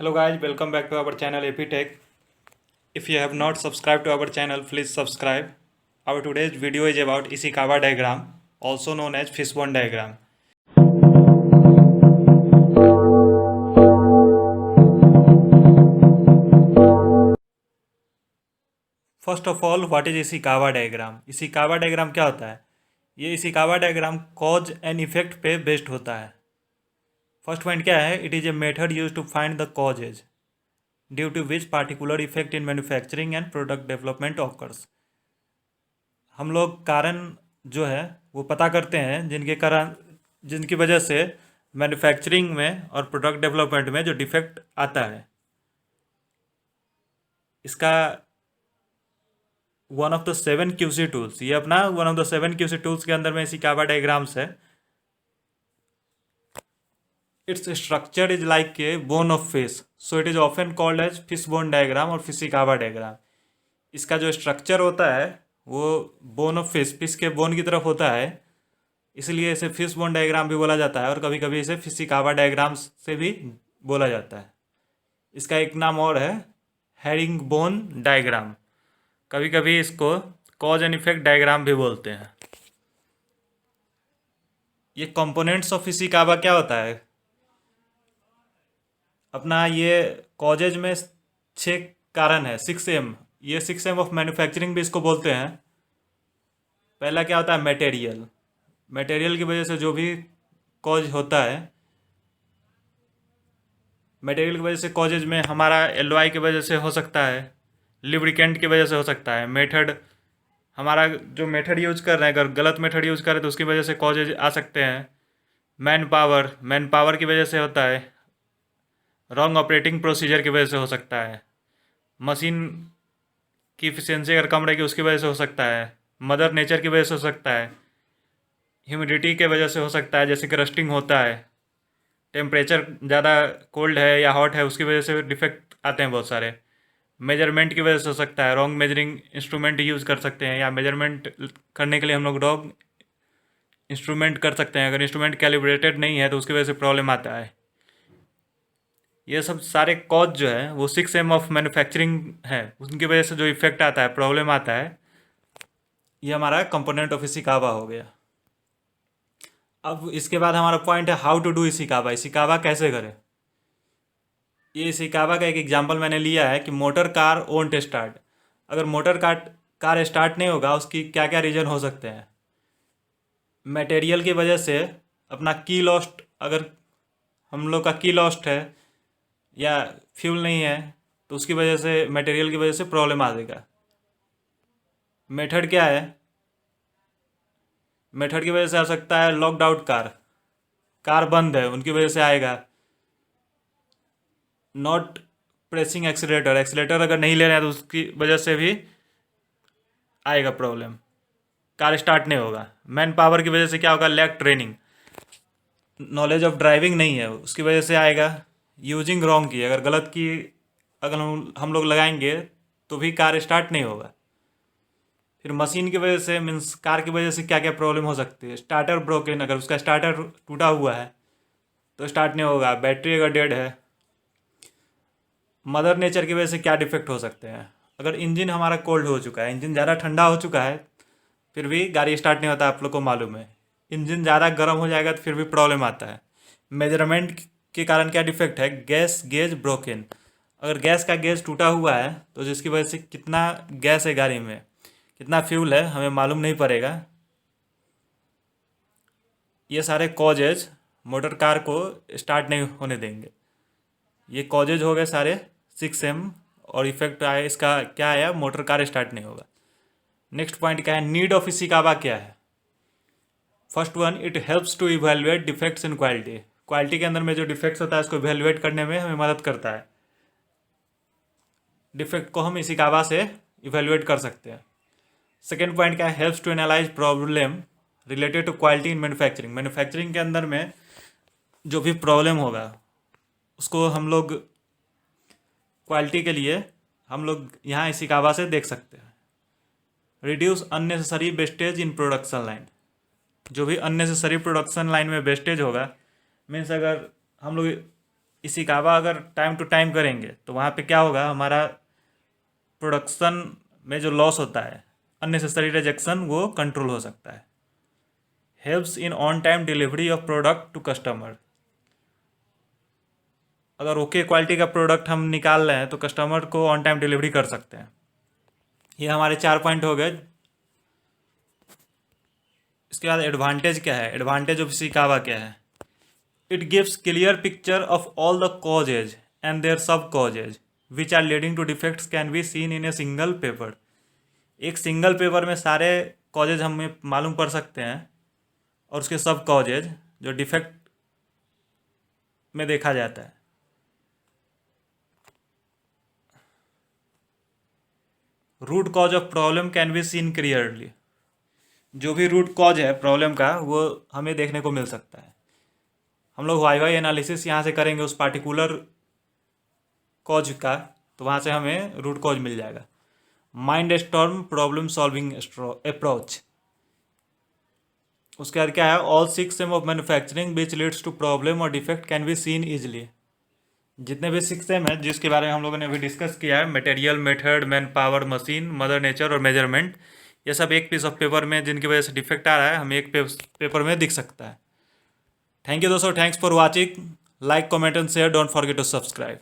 Hello guys, welcome back to our channel AP Tech. If you have not subscribed to our channel, please subscribe. Our today's video is about Ishikawa diagram, also known as fishbone diagram. First of all, what is Ishikawa diagram? Ishikawa diagram क्या होता है? ये Ishikawa diagram cause and effect पे based होता है। फर्स्ट पॉइंट क्या है? It is a method use to find the causes due to which particular effect in manufacturing and product development occurs. हम लोग कारण जो है वो पता करते हैं जिनकी वजह से मैन्युफैक्चरिंग में और प्रोडक्ट डेवलपमेंट में जो डिफेक्ट आता है, इसका one of the 7 QC tools, ये अपना one of the 7 QC tools के अंदर में इशिकावा डायग्राम्स है। Its structure is like a bone of fish, so it is often called as fish bone diagram और इशिकावा डायग्राम। इसका जो structure होता है वो बोन ऑफ फिश के बोन की तरफ होता है, इसलिए इसे फिश बोन डायग्राम भी बोला जाता है और कभी कभी इसे इशिकावा डायग्राम से भी बोला जाता है। इसका एक नाम और है हेरिंग बोन डायग्राम, कभी कभी इसको कॉज एंड इफेक्ट डायग्राम भी बोलते हैं। ये कंपोनेंट्स ऑफ इशिकावा क्या होता है? अपना ये कॉजेज में 6 कारण है, 6M। ये 6M ऑफ मैन्युफैक्चरिंग भी इसको बोलते हैं। पहला क्या होता है? मटेरियल की वजह से जो भी कॉज होता है, मटेरियल की वजह से कॉजेज में हमारा एलवाई की वजह से हो सकता है, लिब्रिकेंट की वजह से हो सकता है, मेथड, हमारा जो मेथड यूज कर रहे हैं, अगर गलत मेथड यूज करें तो उसकी वजह से कॉजेज आ सकते हैं। मैन पावर की वजह से होता है, रॉन्ग ऑपरेटिंग प्रोसीजर की वजह से हो सकता है, मशीन की इफिशियंसी अगर कम रहेगी उसकी वजह से हो सकता है, मदर नेचर की वजह से हो सकता है, ह्यूमिडिटी के वजह से हो सकता है, जैसे कि रस्टिंग होता है, टेम्परेचर ज़्यादा कोल्ड है या हॉट है उसकी वजह से डिफेक्ट आते हैं बहुत सारे, मेजरमेंट की वजह से हो सकता है, रॉन्ग मेजरिंग इंस्ट्रूमेंट यूज़ कर सकते हैं, या मेजरमेंट करने के लिए हम लोग रॉन्ग इंस्ट्रूमेंट कर सकते हैं, अगर इंस्ट्रूमेंट कैलिब्रेटेड नहीं है तो उसकी वजह से प्रॉब्लम आता है। ये सब सारे कॉज जो है वो 6M ऑफ मैन्युफैक्चरिंग है, उनकी वजह से जो इफेक्ट आता है, प्रॉब्लम आता है, ये हमारा कंपोनेंट ऑफ इशिकावा हो गया। अब इसके बाद हमारा पॉइंट है how to do Ishikawa. Ishikawa कैसे करें? ये इशिकावा का एक एग्जांपल मैंने लिया है कि मोटर कार ओंट स्टार्ट। अगर मोटर कार स्टार्ट नहीं होगा, उसकी क्या क्या रीज़न हो सकते हैं? मटेरियल की वजह से अपना की लॉस्ट, अगर हम लोग का की लॉस्ट है या फ्यूल नहीं है तो उसकी वजह से, मटेरियल की वजह से प्रॉब्लम आ जाएगा। मेथड क्या है? मेथड की वजह से आ सकता है लॉकड आउट कार बंद है उनकी वजह से आएगा। नॉट प्रेसिंग एक्सीलेटर अगर नहीं ले रहे हैं तो उसकी वजह से भी आएगा प्रॉब्लम, कार स्टार्ट नहीं होगा। मैन पावर की वजह से क्या होगा? Lack training, knowledge of driving नहीं है उसकी वजह से आएगा। यूजिंग रॉन्ग की, अगर गलत की अगर हम लोग लगाएंगे तो भी कार स्टार्ट नहीं होगा। फिर मशीन की वजह से, मीन्स कार की वजह से क्या क्या प्रॉब्लम हो सकती है? स्टार्टर ब्रोकन, अगर उसका स्टार्टर टूटा हुआ है तो स्टार्ट नहीं होगा। बैटरी अगर डेड है। मदर नेचर की वजह से क्या डिफेक्ट हो सकते हैं? अगर इंजन हमारा कोल्ड हो चुका है, इंजन ज़्यादा ठंडा हो चुका है फिर भी गाड़ी स्टार्ट नहीं होता, आप लोग को मालूम है। इंजन ज़्यादा गर्म हो जाएगा तो फिर भी प्रॉब्लम आता है। मेजरमेंट के कारण क्या डिफेक्ट है? गैस गेज ब्रोकन, अगर गैस का गेज टूटा हुआ है तो जिसकी वजह से कितना गैस है गाड़ी में, कितना फ्यूल है, हमें मालूम नहीं पड़ेगा। ये सारे कॉजेज मोटर कार को स्टार्ट नहीं होने देंगे। ये कॉजेज हो गए सारे 6M, और इफेक्ट आया इसका क्या आया? मोटर कार स्टार्ट नहीं होगा। नेक्स्ट पॉइंट क्या है? नीड ऑफ इशिकावा क्या है? First one, it helps to evaluate defects in quality के अंदर में जो डिफेक्ट्स होता है उसको इवेलुएट करने में हमें मदद करता है। डिफेक्ट को हम इशिकावा से इवेलुएट कर सकते हैं। सेकेंड पॉइंट क्या है? Helps to analyse problem related to quality in manufacturing के अंदर में जो भी प्रॉब्लम होगा उसको हम लोग क्वालिटी के लिए हम लोग यहाँ इशिकावा से देख सकते हैं। Reduce unnecessary wastage in production line, जो भी अननेसेसरी प्रोडक्शन लाइन में वेस्टेज होगा, मीन्स अगर हम लोग इशिकावा अगर टाइम टू टाइम करेंगे तो वहाँ पे क्या होगा, हमारा प्रोडक्शन में जो लॉस होता है, अननेसेसरी रिजेक्शन, वो कंट्रोल हो सकता है। Helps in on time delivery of product to customer. अगर ओके क्वालिटी का प्रोडक्ट हम निकाल रहे हैं तो कस्टमर को ऑन टाइम डिलीवरी कर सकते हैं। ये हमारे 4 पॉइंट हो गए। इसके बाद एडवांटेज क्या है, एडवांटेज ऑफ इशिकावा क्या है। It gives clear picture of all the causes and their sub causes which are leading to defects can be seen in a single paper. एक सिंगल पेपर में सारे कॉजेज हमें मालूम पड़ सकते हैं और उसके सब कॉजेज जो डिफेक्ट में देखा जाता है। Root cause of problem can be seen clearly. जो भी रूट कॉज है प्रॉब्लम का वो हमें देखने को मिल सकता है। हम लोग वाई एनालिसिस यहाँ से करेंगे उस पार्टिकुलर कॉज का, तो वहाँ से हमें रूट कॉज मिल जाएगा। Mind storm problem solving approach. उसके बाद क्या है, all 6 M of manufacturing which leads to problem और defect can be seen easily. जितने भी 6 एम है जिसके बारे में हम लोगों ने अभी डिस्कस किया है, material, method, man power, machine, mother nature और मेजरमेंट, ये सब एक पीस ऑफ पेपर में जिनकी वजह से डिफेक्ट आ रहा है हमें एक पेपर में दिख सकता है। थैंक यू दोस्तों, thanks for watching. Like, comment and share, don't forget to subscribe.